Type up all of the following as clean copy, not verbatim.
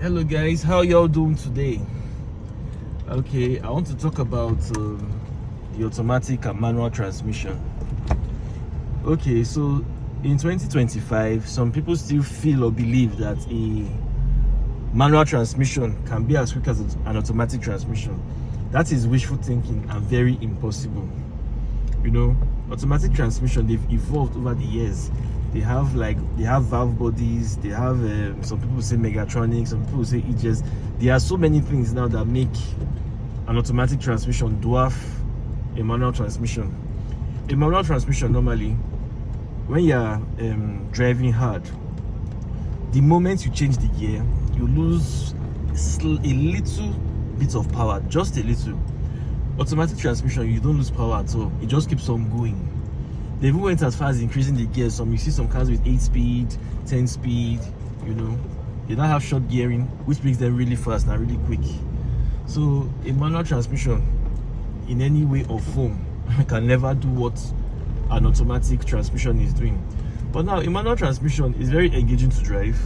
Hello guys, how y'all doing today? Okay, I want to talk about the automatic and manual transmission. Okay, so in 2025, some people still feel or believe that a manual transmission can be as quick as an automatic transmission. That is wishful thinking and very impossible. You know, automatic transmission, they've evolved over the years. They have valve bodies, they have some people say megatronics, some people say EGS. There are so many things now that make an automatic transmission dwarf a manual transmission. A manual transmission, normally when you're driving hard, the moment you change the gear, you lose a little bit of power, just a little. Automatic transmission, you don't lose power at all, it just keeps on going. They even went as far as increasing the gears. You see some cars with 8 speed, 10 speed, you know. They now have short gearing, which makes them really fast and really quick. So a manual transmission in any way or form can never do what an automatic transmission is doing. But now a manual transmission is very engaging to drive.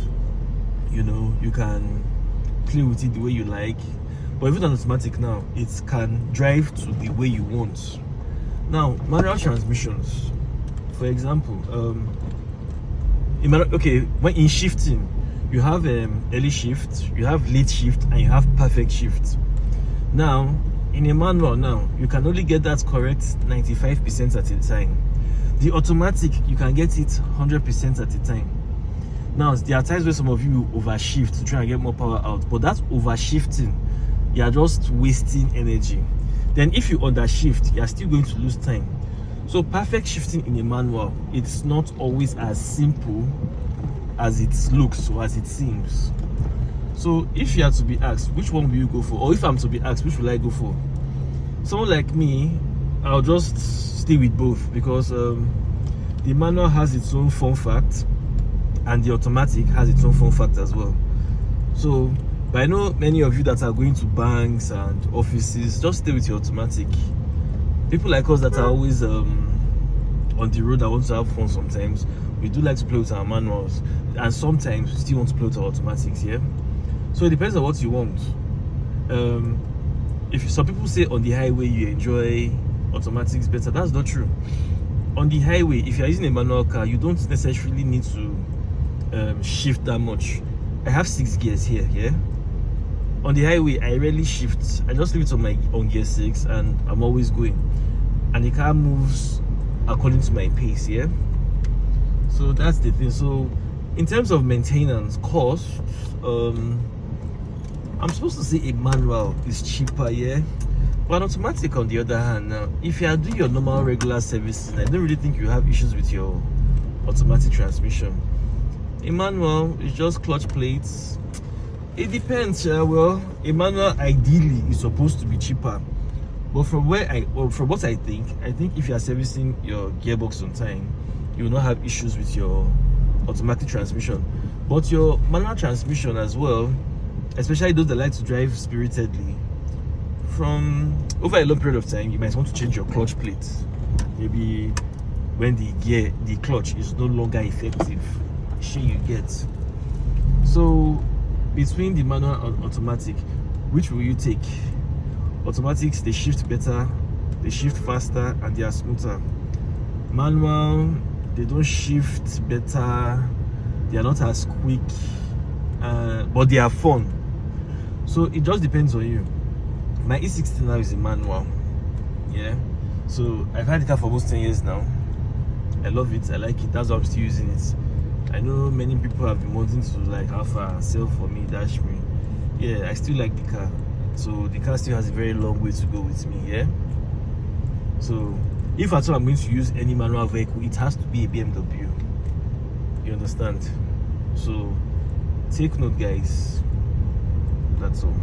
You know, you can play with it the way you like. But even an automatic now, it can drive to the way you want. Now, manual transmissions, for example, when in shifting, you have early shift, you have late shift, and you have perfect shift. Now, in a manual now, you can only get that correct 95% at a time. The automatic, you can get it 100% at a time. Now, there are times where some of you overshift to try and get more power out, but that's overshifting. You are just wasting energy. Then if you undershift, you are still going to lose time. So perfect shifting in a manual, it's not always as simple as it looks or as it seems. So if you are to be asked, which one will you go for? Or if I'm to be asked, which will I go for? Someone like me, I'll just stay with both, because the manual has its own fun fact and the automatic has its own fun fact as well. So, but I know many of you that are going to banks and offices, just stay with your automatic. People like us that are always on the road that want to have fun sometimes, we do like to play with our manuals, and sometimes we still want to play with our automatics, yeah? So it depends on what you want. If some people say on the highway you enjoy automatics better, that's not true. On the highway, if you're using a manual car, you don't necessarily need to shift that much. I have 6 gears here, yeah? On the highway, I rarely shift. I just leave it on gear 6 and I'm always going. And the car moves according to my pace, yeah? So that's the thing. So in terms of maintenance costs, I'm supposed to say a manual is cheaper, yeah? But an automatic, on the other hand, now, if you are doing your normal regular servicing, I don't really think you have issues with your automatic transmission. A manual is just clutch plates. It depends, well, a manual ideally is supposed to be cheaper. But from what I think if you are servicing your gearbox on time, you will not have issues with your automatic transmission. But your manual transmission as well, especially those that like to drive spiritedly, from over a long period of time, you might want to change your clutch plate. Maybe when the clutch is no longer effective. Sure, you get. So between the manual and automatic, which will you take? Automatics, they shift better, they shift faster, and they are smoother. Manual, they don't shift better, they are not as quick, but they are fun. So it just depends on you. My E60 now is a manual, yeah? So I've had the car for almost 10 years now. I love it, I like it, that's why I'm still using it. I know many people have been wanting to like Alpha, sell for me, dash me. Yeah, I still like the car. So the car still has a very long way to go with me, yeah? So if at all I'm going to use any manual vehicle, it has to be a BMW. You understand? So take note, guys. That's all.